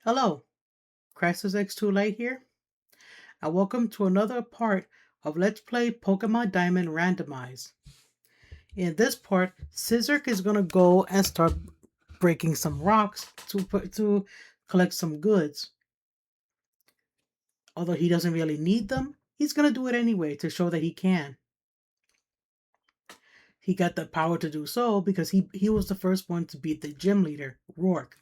Hello, Krysis X2 Light here, and welcome to another part of Let's Play Pokemon Diamond Randomized. In this part, Sisyrk is gonna go and start breaking some rocks to collect some goods. Although he doesn't really need them, he's gonna do it anyway to show that he can. He got the power to do so because he was the first one to beat the gym leader, Rourke.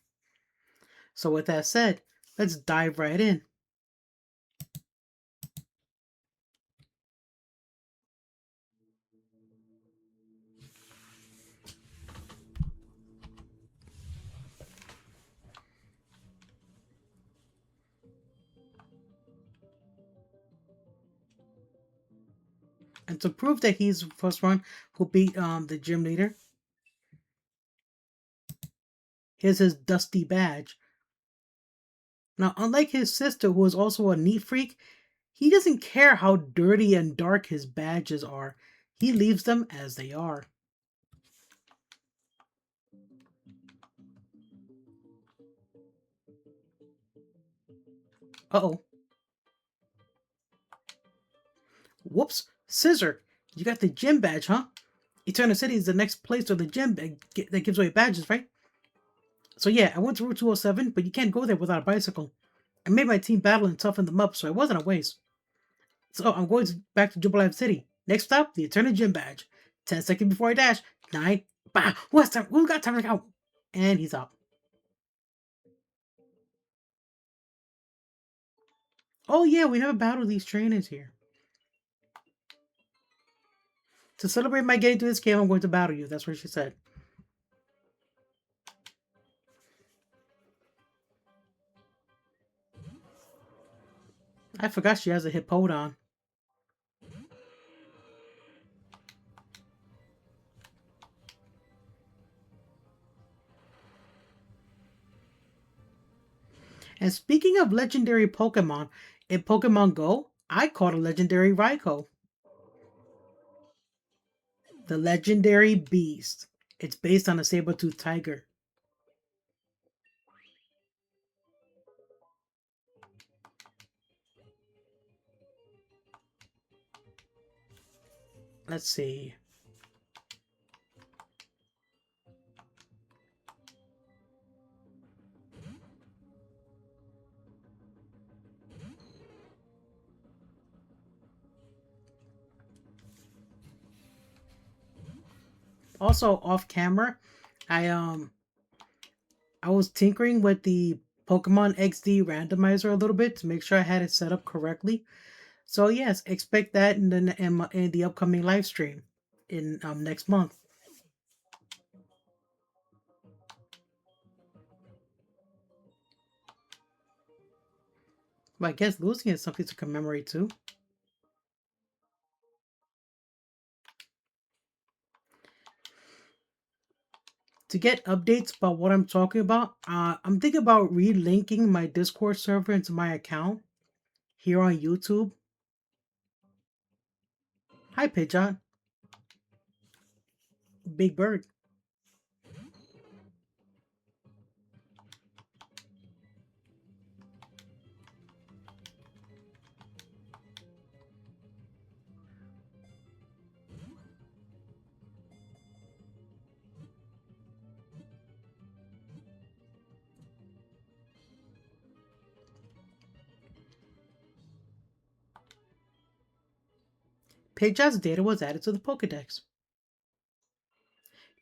So with that said, let's dive right in. And to prove that he's the first one who beat the gym leader, here's his dusty badge. Now, unlike his sister, who is also a neat freak, he doesn't care how dirty and dark his badges are. He leaves them as they are. Uh-oh. Whoops. Sisyrk, you got the gym badge, huh? Eternal City is the next place where the gym that gives away badges, right? So yeah, I went to Route 207, but you can't go there without a bicycle. I made my team battle and toughen them up, so it wasn't a waste. So I'm going back to Jubilife City. Next stop, the Eternal Gym Badge. 10 seconds before I dash. 9. Bah! Who's got time to go? And he's up. Oh yeah, we never battled these trainers here. To celebrate my getting to this game, I'm going to battle you. That's what she said. I forgot she has a Hippodon. And speaking of legendary Pokemon, in Pokemon Go, I caught a legendary Raikou. The legendary beast. It's based on a saber-toothed tiger. Let's see. Also, off camera, I was tinkering with the Pokemon XD randomizer a little bit to make sure I had it set up correctly. So yes, expect that in the upcoming live stream in next month. But I guess losing is something to commemorate too. To get updates about what I'm talking about, I'm thinking about relinking my Discord server into my account here on YouTube. Hi, Pidgeot. Big Bird. Pidgeot's data was added to the Pokedex.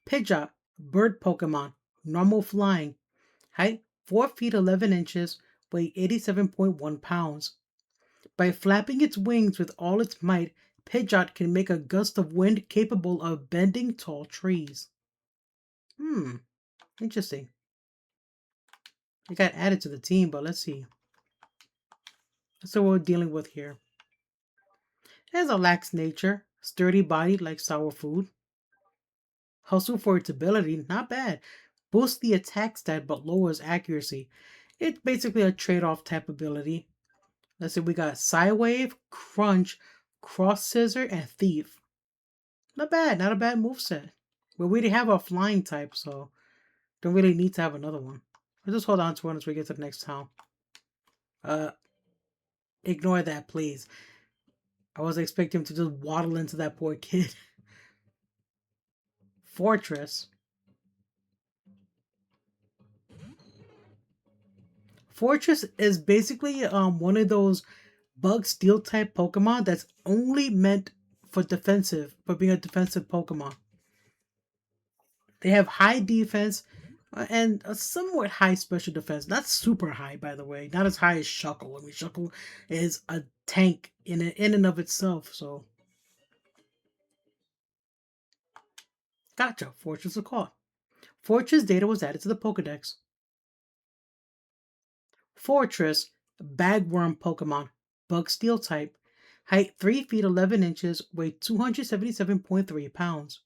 Pidgeot, bird Pokemon, normal flying, height 4 feet 11 inches, weight 87.1 pounds. By flapping its wings with all its might, Pidgeot can make a gust of wind capable of bending tall trees. Interesting. It got added to the team, but let's see. That's what we're dealing with here. It has a lax nature, sturdy body like sour food. Hustle for its ability, not bad. Boosts the attack stat but lowers accuracy. It's basically a trade-off type ability. Let's see, we got Psywave, Crunch, Cross Scissor, and Thief. Not bad, not a bad moveset. But we already have a flying type, so don't really need to have another one. Let's just hold on to one until we get to the next town. Ignore that, please. I wasn't expecting him to just waddle into that poor kid. Fortress. Fortress is basically one of those bug steel type Pokemon that's only meant for defensive, for being a defensive Pokemon. They have high defense and a somewhat high special defense. Not super high, by the way. Not as high as Shuckle. I mean, Shuckle is a tank in and of itself. So, gotcha. Fortress of caught. Fortress data was added to the Pokedex. Fortress, bagworm Pokemon, bug steel type, height 3 feet 11 inches, weight 277.3 pounds.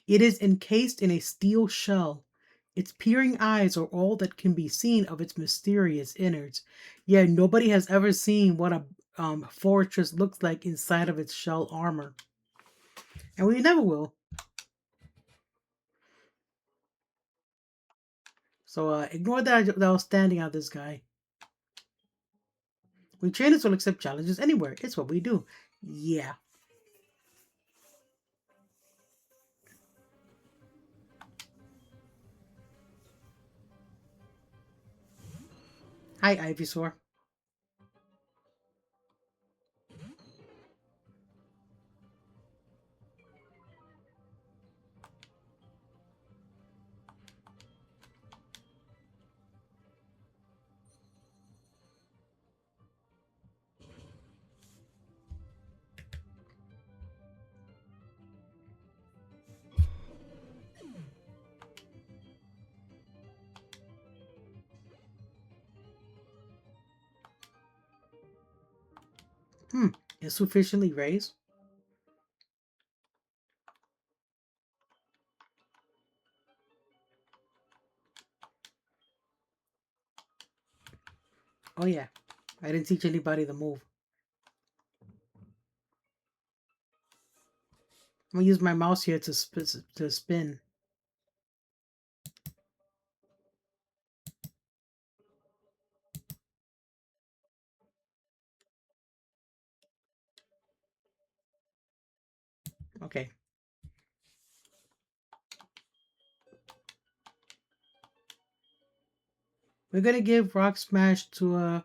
It is encased in a steel shell. Its peering eyes are all that can be seen of its mysterious innards. Yeah, nobody has ever seen what a fortress looks like inside of its shell armor. And we never will. So ignore that I was standing out this guy. We trainers will accept challenges anywhere. It's what we do. Yeah. Hi, Ivysaur. Insufficiently raised. Oh yeah, I didn't teach anybody the move. I'm gonna use my mouse here to spin. Okay. We're gonna give Rock Smash to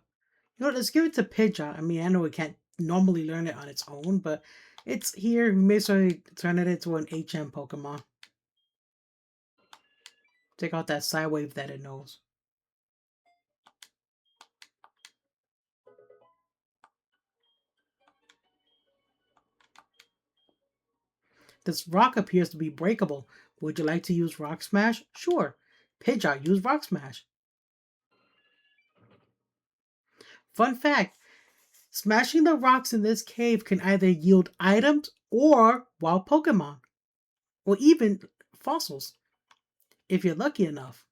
let's give it to Pidgeot. I mean, I know it can't normally learn it on its own, but it's here. We may sort of turn it into an HM Pokemon. Take out that side wave that it knows. This rock appears to be breakable. Would you like to use Rock Smash? Sure. Pidgeot, use Rock Smash. Fun fact, smashing the rocks in this cave can either yield items or wild Pokemon, or even fossils, if you're lucky enough.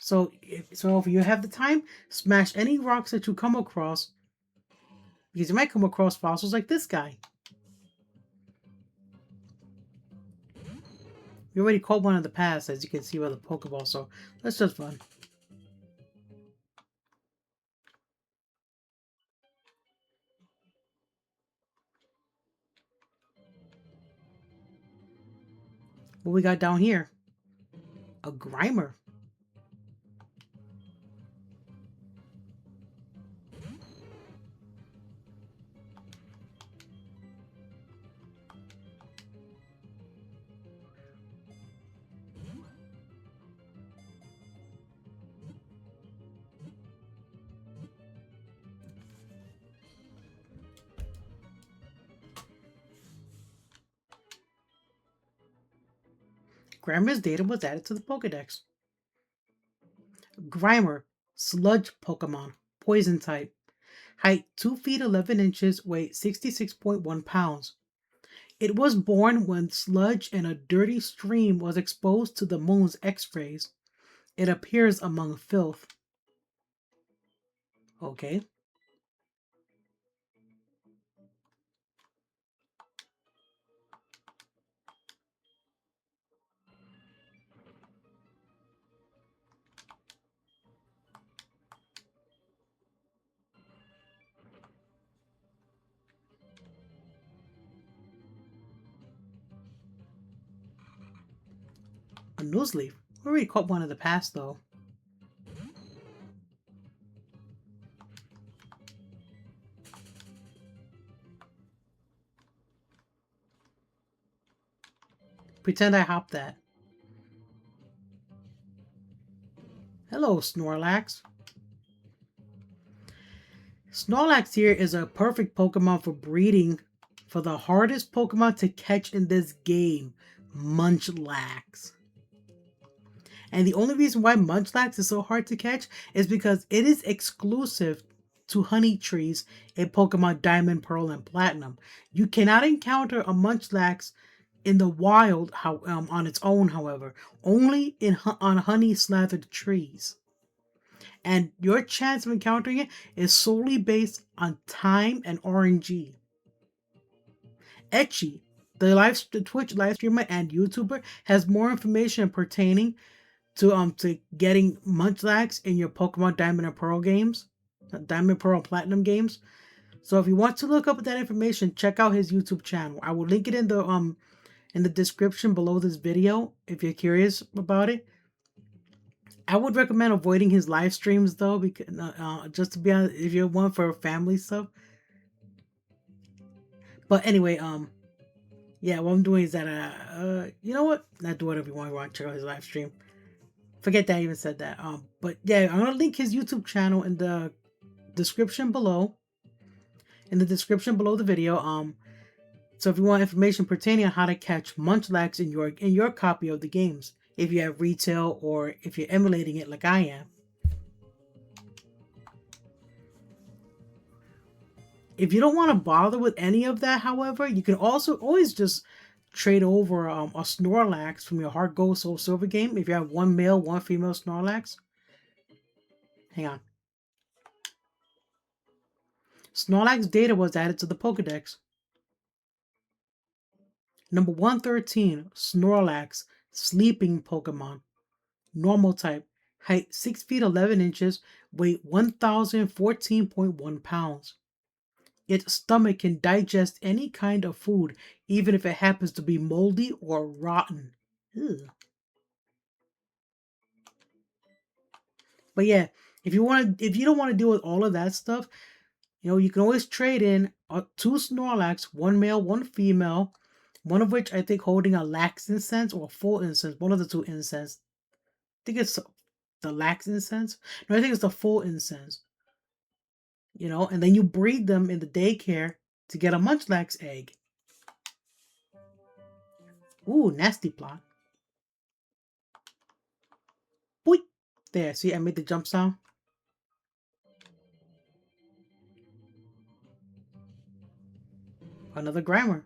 So if you have the time, smash any rocks that you come across, because you might come across fossils like this guy. We already caught one in the past, as you can see by the Pokeball, so let's just run. What we got down here? A Grimer. Grimer's data was added to the Pokedex. Grimer, Sludge Pokemon, Poison type. Height 2 feet 11 inches, weight 66.1 pounds. It was born when sludge in a dirty stream was exposed to the moon's X-rays. It appears among filth. Okay. A newsleaf. We already caught one in the past, though. Pretend I hopped that. Hello, Snorlax. Snorlax here is a perfect Pokemon for breeding for the hardest Pokemon to catch in this game, Munchlax. And the only reason why Munchlax is so hard to catch is because it is exclusive to honey trees in Pokemon Diamond, Pearl, and Platinum. You cannot encounter a Munchlax in the wild on its own, however, only on honey slathered trees. And your chance of encountering it is solely based on time and RNG. Etchy, the Twitch live streamer and YouTuber, has more information pertaining to getting Munchlax in your Pokemon Diamond and Pearl games, Diamond, Pearl, and Platinum games. So if you want to look up that information, check out his YouTube channel. I will link it in the description below this video if you're curious about it. I would recommend avoiding his live streams though, because just to be honest, if you're one for family stuff. But anyway, yeah, what I'm doing is that you know what? Not do whatever you want. You want to check out his live stream. Forget that I even said that. But yeah, I'm gonna link his YouTube channel in the description below. In the description below the video. So if you want information pertaining on how to catch Munchlax in your copy of the games, if you have retail or if you're emulating it like I am. If you don't want to bother with any of that, however, you can also always just trade over a Snorlax from your Heart Gold Soul Silver game. If you have one male, one female Snorlax. Hang on. Snorlax data was added to the Pokedex. Number 113, Snorlax, sleeping Pokemon. Normal type, height 6 feet 11 inches, weight 1,014.1 pounds. Its stomach can digest any kind of food, even if it happens to be moldy or rotten. Ew. But yeah, if you don't want to deal with all of that stuff, you can always trade in two Snorlax, one male, one female, one of which I think holding a lax incense or a full incense, one of the two incense. I think it's the lax incense. No, I think it's the full incense. And then you breed them in the daycare to get a Munchlax egg. Ooh, nasty plot. Boy. There, see, I made the jump sound. Another grammar.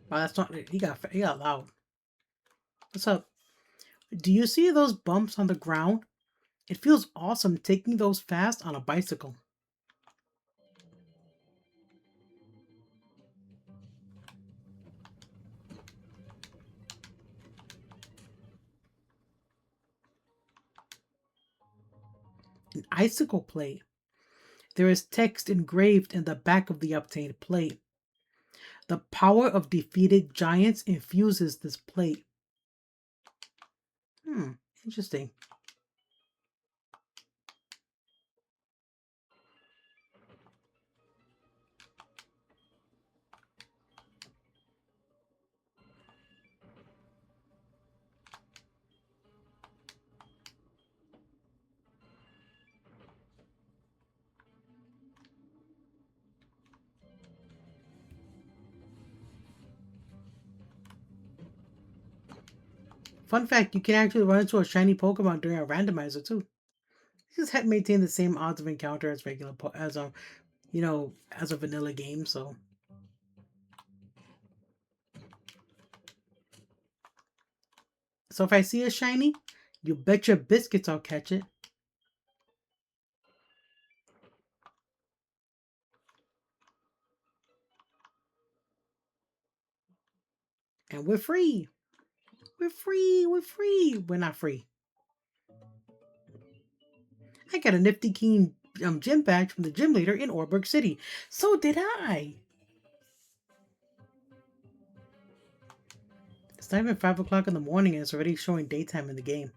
Wow, that's not. He got loud. What's up? Do you see those bumps on the ground? It feels awesome taking those fast on a bicycle. An icicle plate. There is text engraved in the back of the obtained plate. The power of defeated giants infuses this plate. Interesting. Fun fact, you can actually run into a shiny Pokemon during a randomizer too. Just maintain the same odds of encounter as as a vanilla game, so So if I see a shiny, you bet your biscuits I'll catch it. And we're free. We're free. We're free. We're not free. I got a nifty keen gym badge from the gym leader in Oreburgh City. So did I. It's not even 5 o'clock in the morning and it's already showing daytime in the game.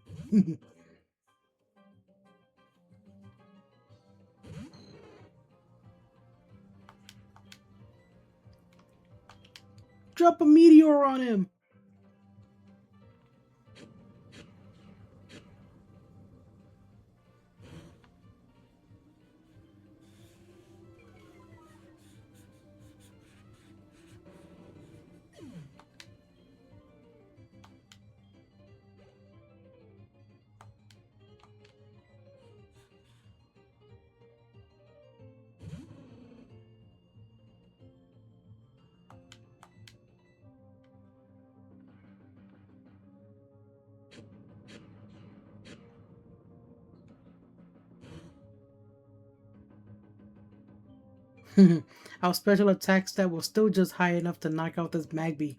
Drop a meteor on him. Our special attack stat was still just high enough to knock out this Magby.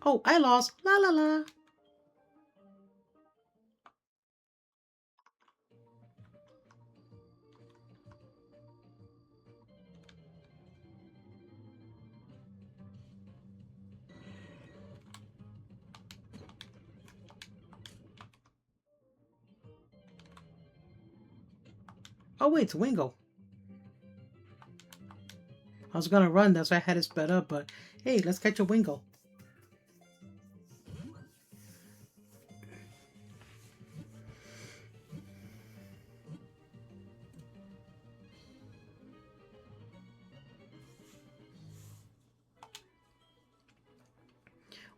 Oh, I lost. La la la. Oh wait, it's Wingo. I was gonna run, that's why I had it sped up, but hey, let's catch a Wingo.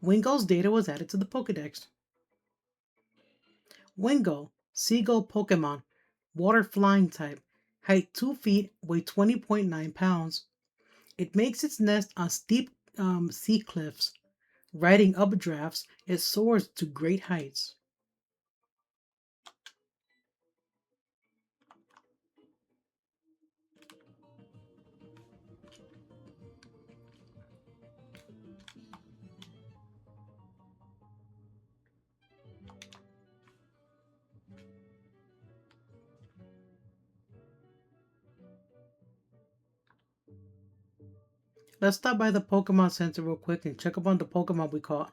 Wingo's data was added to the Pokedex. Wingo, seagull Pokemon, water flying type, height 2 feet, weight 20.9 pounds. It makes its nest on steep sea cliffs. Riding updrafts, it soars to great heights. Let's stop by the Pokemon Center real quick and check up on the Pokemon we caught.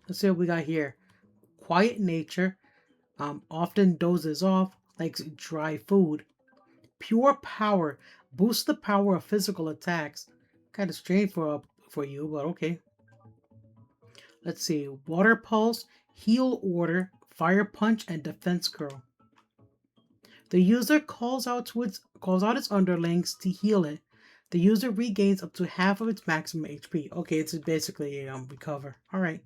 Let's see what we got here. Quiet nature, often dozes off, likes dry food. Pure power, boosts the power of physical attacks. Kind of strange for you, but okay. Let's see. Water pulse, heal order, fire punch, and defense curl. The user calls out its underlings to heal it. The user regains up to half of its maximum HP. Okay, it's basically a recover. All right.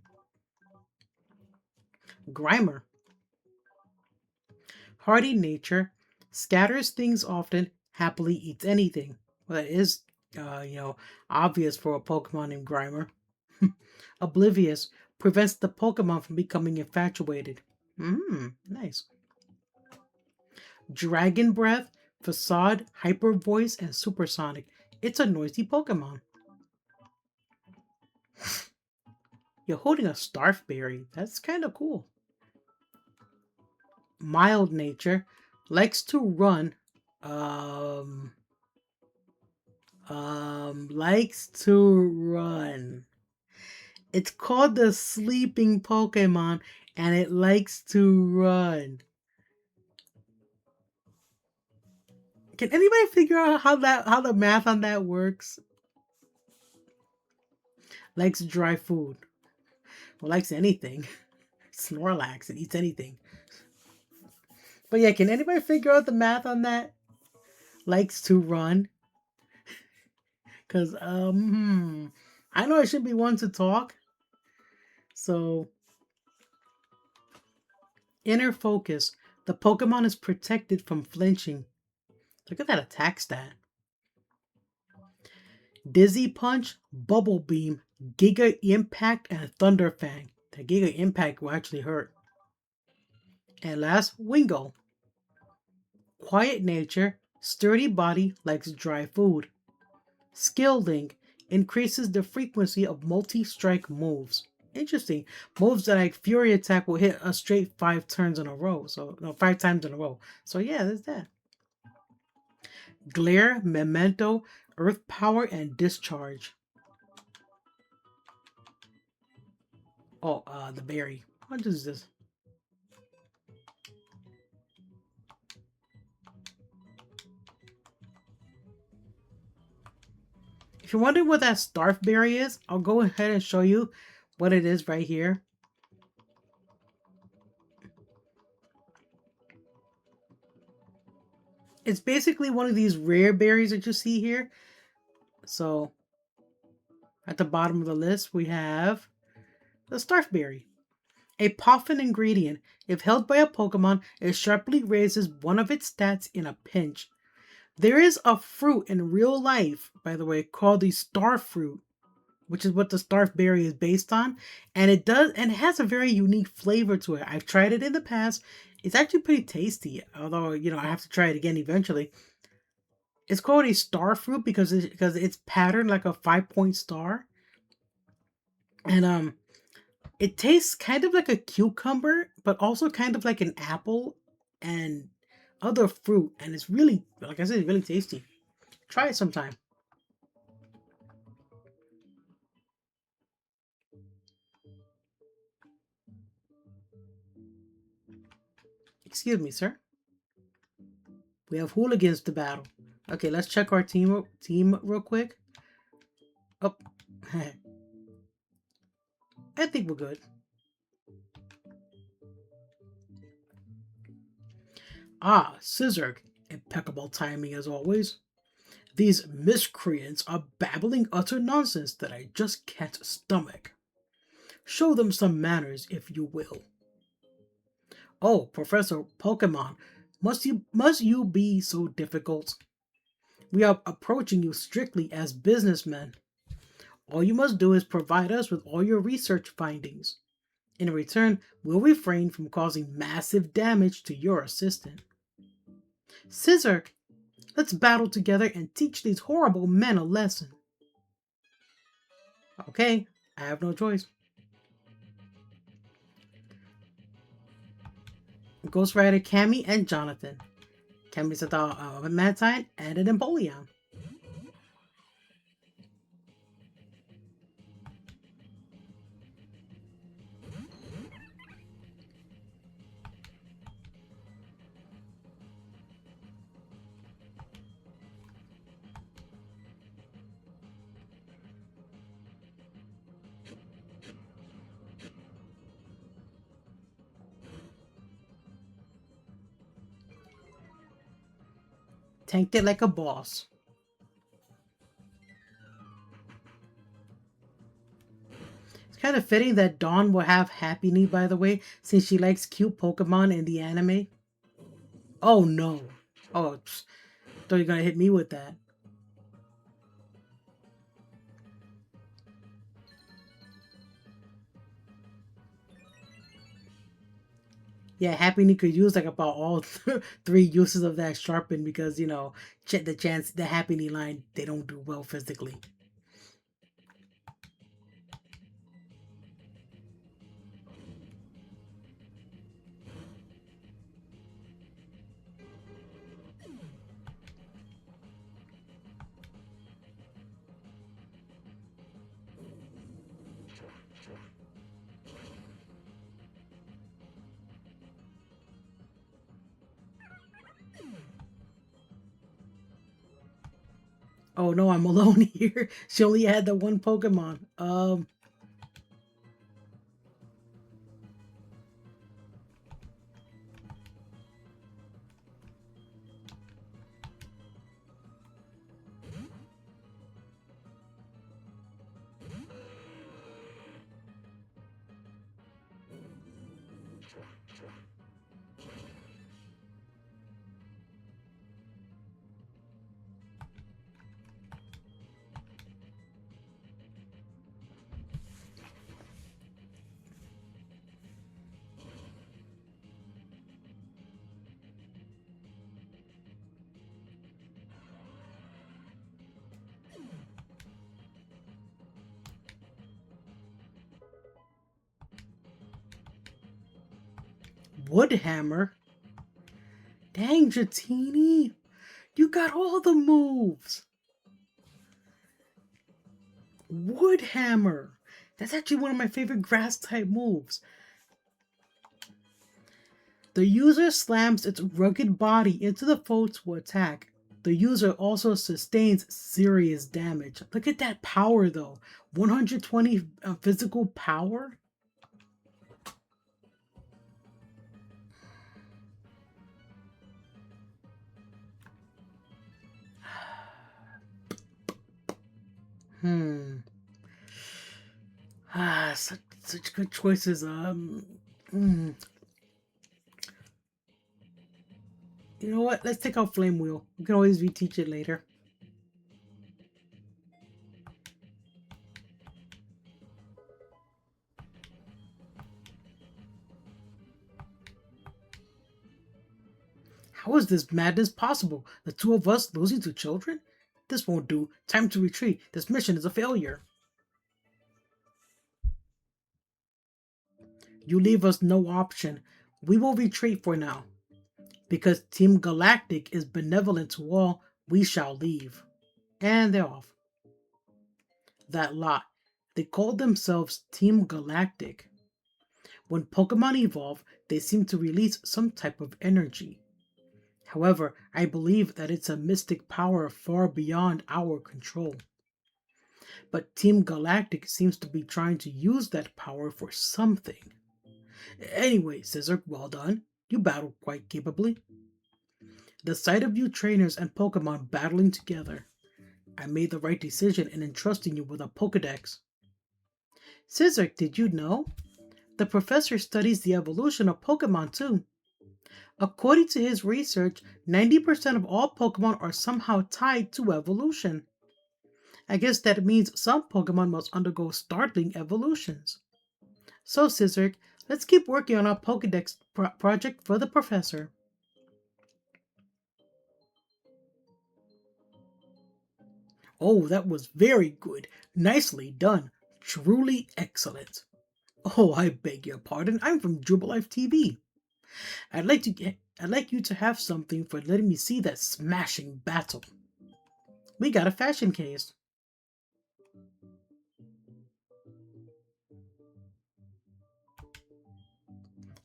Grimer. Hardy nature, scatters things often, happily eats anything. Well, that is, obvious for a Pokemon named Grimer. Oblivious, prevents the Pokemon from becoming infatuated. Nice. Dragon Breath, Facade, Hyper Voice, and Supersonic. It's a noisy Pokemon. You're holding a Starfberry. That's kind of cool. Mild nature, likes to run. Um, likes to run. It's called the sleeping Pokemon, and it likes to run. Can anybody figure out how the math on that works? Likes dry food. Well, likes anything. Snorlax, it eats anything. But yeah, can anybody figure out the math on that? Likes to run. Because, I know I should be one to talk. So, inner focus. The Pokemon is protected from flinching. Look at that attack stat. Dizzy Punch, Bubble Beam, Giga Impact, and Thunder Fang. The Giga Impact will actually hurt. And last, Wingull. Quiet nature, sturdy body, likes dry food. Skill Link increases the frequency of multi-strike moves. Interesting. Moves that like Fury Attack will hit a straight 5 turns in a row. So, no, 5 times in a row. So yeah, there's that. Glare, Memento, Earth Power, and Discharge. Oh, the berry. What is this? If you're wondering what that Starf berry is, I'll go ahead and show you what it is right here. It's basically one of these rare berries that you see here. So, at the bottom of the list, we have the Starfberry. A puffin ingredient. If held by a Pokemon, it sharply raises one of its stats in a pinch. There is a fruit in real life, by the way, called the Star Fruit, which is what the Starfberry is based on, and it has a very unique flavor to it. I've tried it in the past. It's actually pretty tasty, although I have to try it again eventually. It's called a Star Fruit because it's patterned like a 5-point star, and it tastes kind of like a cucumber, but also kind of like an apple and other fruit, and it's really, like I said, it's really tasty. Try it sometime. Excuse me, sir. We have hooligans to battle. Okay, let's check our team real quick. Oh, I think we're good. Ah, Sisyrk. Impeccable timing as always. These miscreants are babbling utter nonsense that I just can't stomach. Show them some manners, if you will. Oh, Professor Pokemon, must you be so difficult? We are approaching you strictly as businessmen. All you must do is provide us with all your research findings. In return, we'll refrain from causing massive damage to your assistant. Sisyrk, let's battle together and teach these horrible men a lesson. Okay, I have no choice. Ghost Rider Cammy and Jonathan. Cammy's a Mantine and an Empoleon. Tanked it like a boss. It's kind of fitting that Dawn will have Happy Knee, by the way, since she likes cute Pokemon in the anime. Oh no. Oh, thought you were gonna hit me with that. Yeah, Happy Knee could use like about all 3 uses of that Sharpen because, the Happy Knee line, they don't do well physically. Oh no, I'm alone here. She only had the one Pokemon. Wood Hammer. Dang, Dratini. You got all the moves. Wood Hammer. That's actually one of my favorite grass type moves. The user slams its rugged body into the foe to attack. The user also sustains serious damage. Look at that power though. 120 physical power. Such good choices. You know what? Let's take out Flame Wheel. We can always reteach it later. How is this madness possible? The two of us losing to children? This won't do. Time to retreat. This mission is a failure. You leave us no option. We will retreat for now. Because Team Galactic is benevolent to all, we shall leave. And they're off. That lot. They called themselves Team Galactic. When Pokemon evolve, they seem to release some type of energy. However, I believe that it's a mystic power far beyond our control. But Team Galactic seems to be trying to use that power for something. Anyway, Sisyrk, well done. You battled quite capably. The sight of you trainers and Pokemon battling together. I made the right decision in entrusting you with a Pokedex. Sisyrk, did you know? The professor studies the evolution of Pokemon too. According to his research, 90% of all Pokemon are somehow tied to evolution. I guess that means some Pokemon must undergo startling evolutions. So, Sisyrk, let's keep working on our Pokedex project for the professor. Oh, that was very good. Nicely done. Truly excellent. Oh, I beg your pardon. I'm from Jubilife TV. I'd like you to have something for letting me see that smashing battle. We got a fashion case.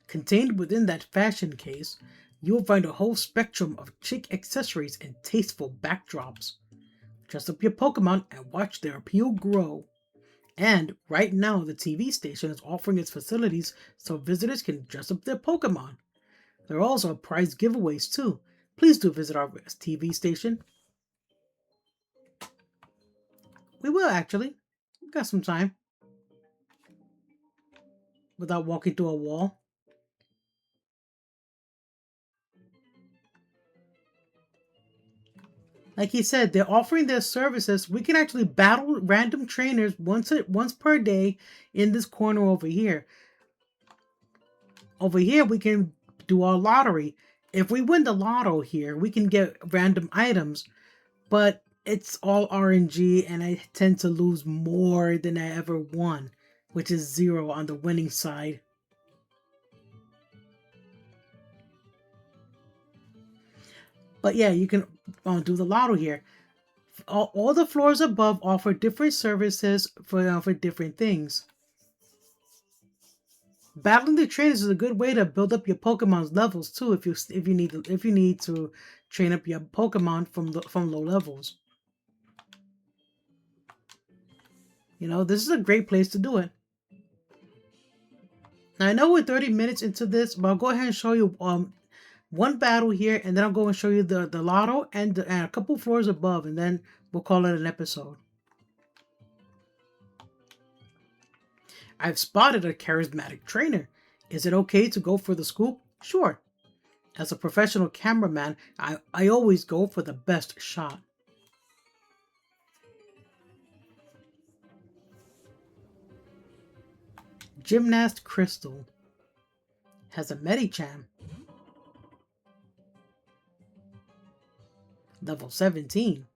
Contained within that fashion case, you'll find a whole spectrum of chic accessories and tasteful backdrops. Dress up your Pokemon and watch their appeal grow. And right now, the TV station is offering its facilities so visitors can dress up their Pokemon. There are also prize giveaways too. Please do visit our TV station. We will actually. We got some time. Without walking through a wall. Like he said, they're offering their services. We can actually battle random trainers once per day in this corner over here. Over here, we can do our lottery. If we win the lotto here, we can get random items. But it's all RNG, and I tend to lose more than I ever won, which is 0 on the winning side. But yeah, you can do the lotto here. All the floors above offer different services for different things. Battling the trainers is a good way to build up your Pokemon's levels too. If you need to train up your Pokemon from low levels. You know, this is a great place to do it. Now, I know we're 30 minutes into this, but I'll go ahead and show you one battle here, and then I'll go and show you the lotto and a couple floors above, and then we'll call it an episode. I've spotted a charismatic trainer. Is it okay to go for the scoop? Sure. As a professional cameraman, I always go for the best shot. Gymnast Crystal has a Medicham. Level 17.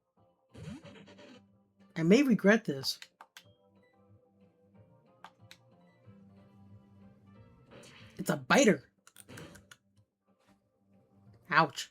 I may regret this. It's a biter. Ouch.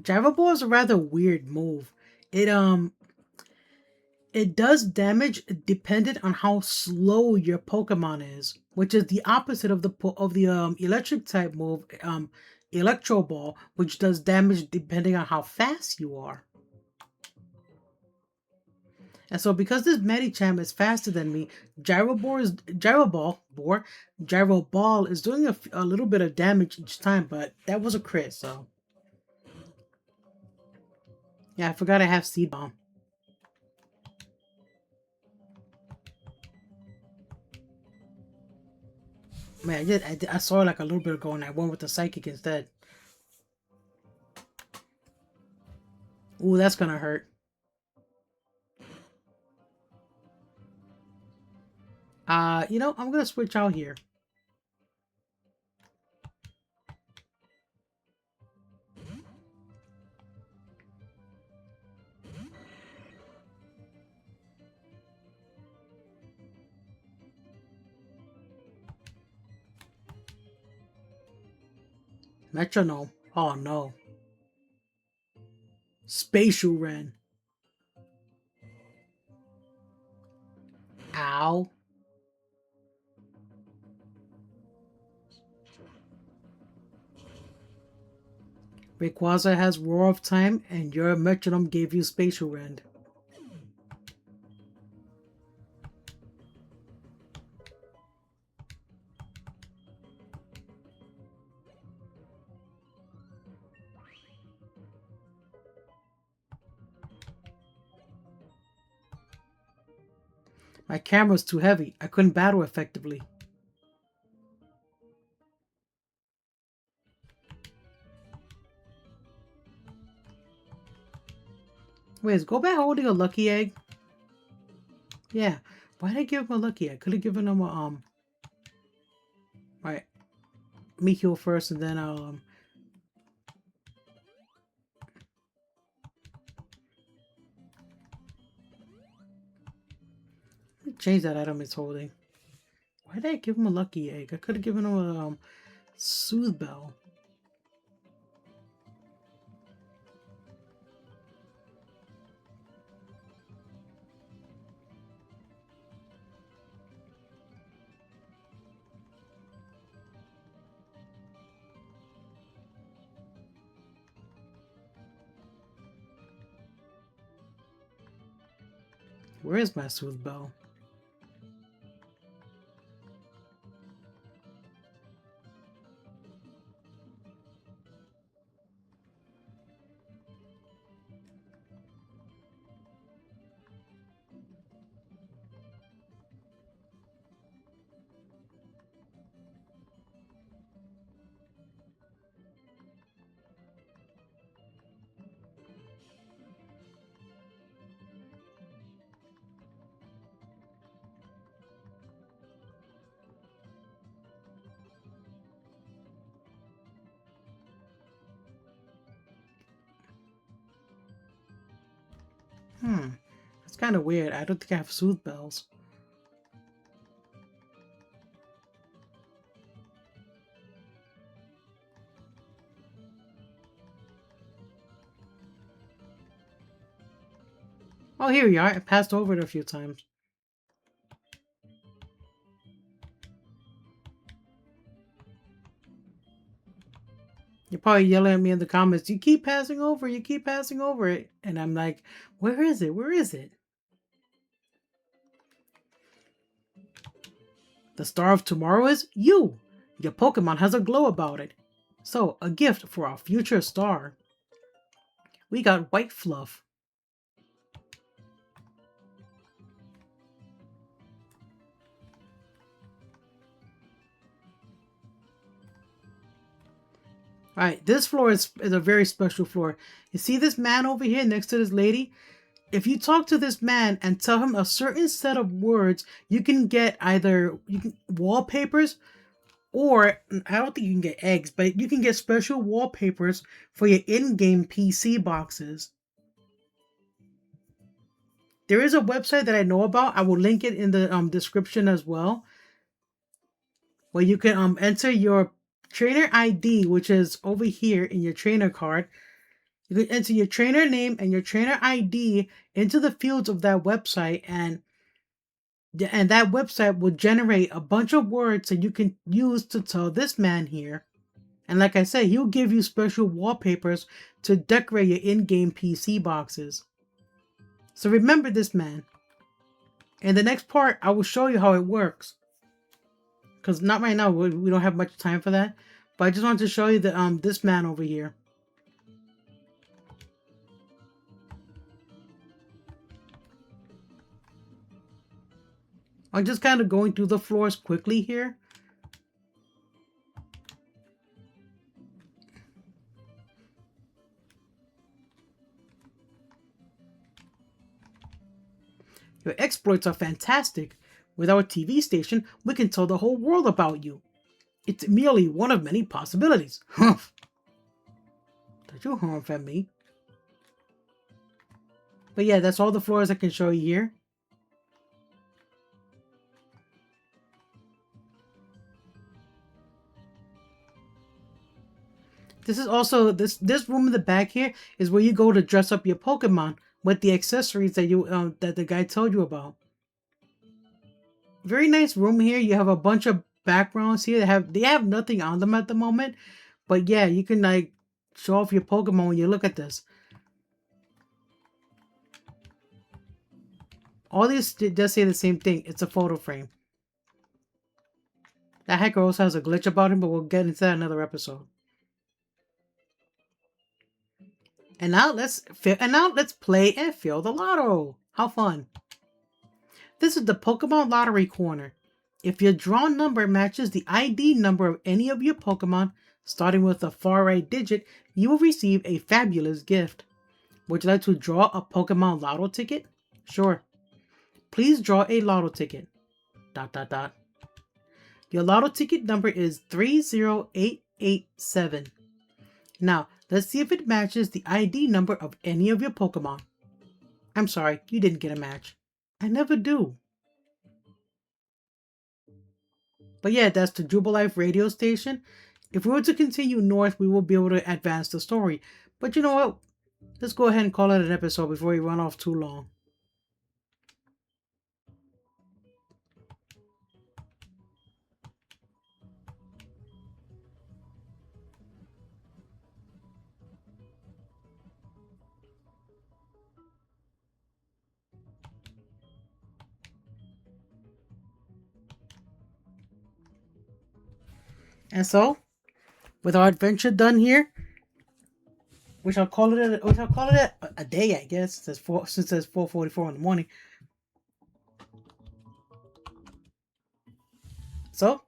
Gyro Ball is a rather weird move. It it does damage dependent on how slow your Pokemon is, which is the opposite of the electric type move, Electro Ball, which does damage depending on how fast you are. And so, because this Medicham is faster than me, Gyro Ball is doing a little bit of damage each time, but that was a crit, so yeah, I forgot I have Seed Bomb. Man, I saw it like a little bit ago, and I went with the Psychic instead. Ooh, that's gonna hurt. I'm gonna switch out here. Metronome. Oh no. Spatial Ren. Ow. Rayquaza has Roar of Time, and your Metronome gave you Spatial Rend. My camera's too heavy. I couldn't battle effectively. Wait, is Go back holding a lucky egg? Yeah. Why did I give him a lucky egg? Could have given him a Right. Me heal first, and then I'll change that item he's holding. Why did I give him a lucky egg? I could have given him a Soothe Bell. Where is my Soothe Bell? That's kind of weird. I don't think I have Soothe Bells. Oh, here you are. I passed over it a few times. You're probably yelling at me in the comments, you keep passing over, you keep passing over it. And I'm like, where is it? Where is it? The star of tomorrow is you. Your Pokemon has a glow about it. So, a gift for our future star. We got White Fluff. Alright, this floor is a very special floor. You see this man over here next to this lady? if you talk to this man and tell him a certain set of words, you can get either wallpapers, or I don't think you can get eggs, but you can get special wallpapers for your in-game PC boxes. There is a website that I know about. I will link it in the description as well, where you can enter your trainer ID, which is over here in your trainer card. You can enter your trainer name and your trainer ID into the fields of that website, and that website will generate a bunch of words that you can use to tell this man here. And like I said, he'll give you special wallpapers to decorate your in-game PC boxes. So remember this man. In the next part, I will show you how it works. Because not right now, we don't have much time for that. But I just wanted to show you the this man over here. I'm just kind of going through the floors quickly here. Your exploits are fantastic. With our TV station, we can tell the whole world about you. It's merely one of many possibilities. Humph. Did you harm from me? But yeah, that's all the floors I can show you here. This is also, this room in the back here is where you go to dress up your Pokemon with the accessories that that the guy told you about. Very nice room here. You have a bunch of backgrounds here. They have nothing on them at the moment, but yeah, you can like show off your Pokemon when you look at this. All these just say the same thing. It's a photo frame. That hacker also has a glitch about him, but we'll get into that in another episode. And now let's play and fill the lotto. How fun! This is the Pokemon Lottery Corner. If your drawn number matches the ID number of any of your Pokemon, starting with the far right digit, you will receive a fabulous gift. Would you like to draw a Pokemon Lotto ticket? Sure. Please draw a Lotto ticket. ... Your Lotto ticket number is 30887. Now, let's see if it matches the ID number of any of your Pokemon. I'm sorry, you didn't get a match. I never do. But yeah, that's the Jubilife radio station. If we were to continue north, we will be able to advance the story. But you know what? Let's go ahead and call it an episode before we run off too long. And so, with our adventure done here, we shall call it a day, I guess, since it's 4:44 in the morning. So,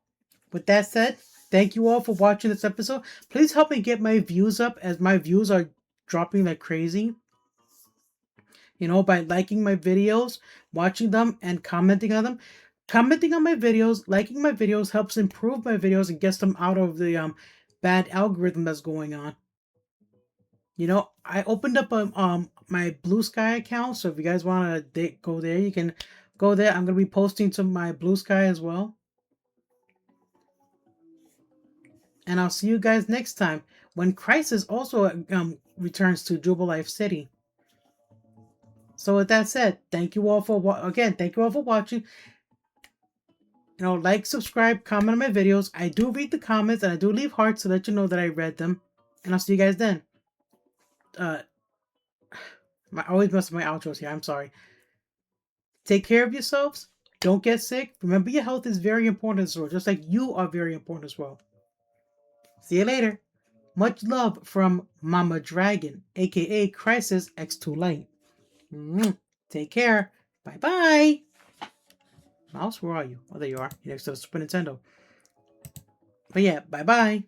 with that said, thank you all for watching this episode. Please help me get my views up, as my views are dropping like crazy. You know, by liking my videos, watching them, and commenting on them. Commenting on my videos, liking my videos helps improve my videos and gets them out of the bad algorithm that's going on. You know, I opened up my Blue Sky account, so if you guys want to go there, you can go there. I'm gonna be posting to my Blue Sky as well. And I'll see you guys next time when Krysis also returns to Jubilife City. So with that said, thank you all for watching. You know, like, subscribe, comment on my videos. I do read the comments and I do leave hearts to let you know that I read them. And I'll see you guys then. I always mess with my outros here. I'm sorry. Take care of yourselves. Don't get sick. Remember, your health is very important as well, just like you are very important as well. See you later. Much love from Mama Dragon, aka Krysis X2 Light. Take care. Bye-bye. Mouse, where are you? Oh, there you are. You're next to the Super Nintendo. But yeah, bye-bye.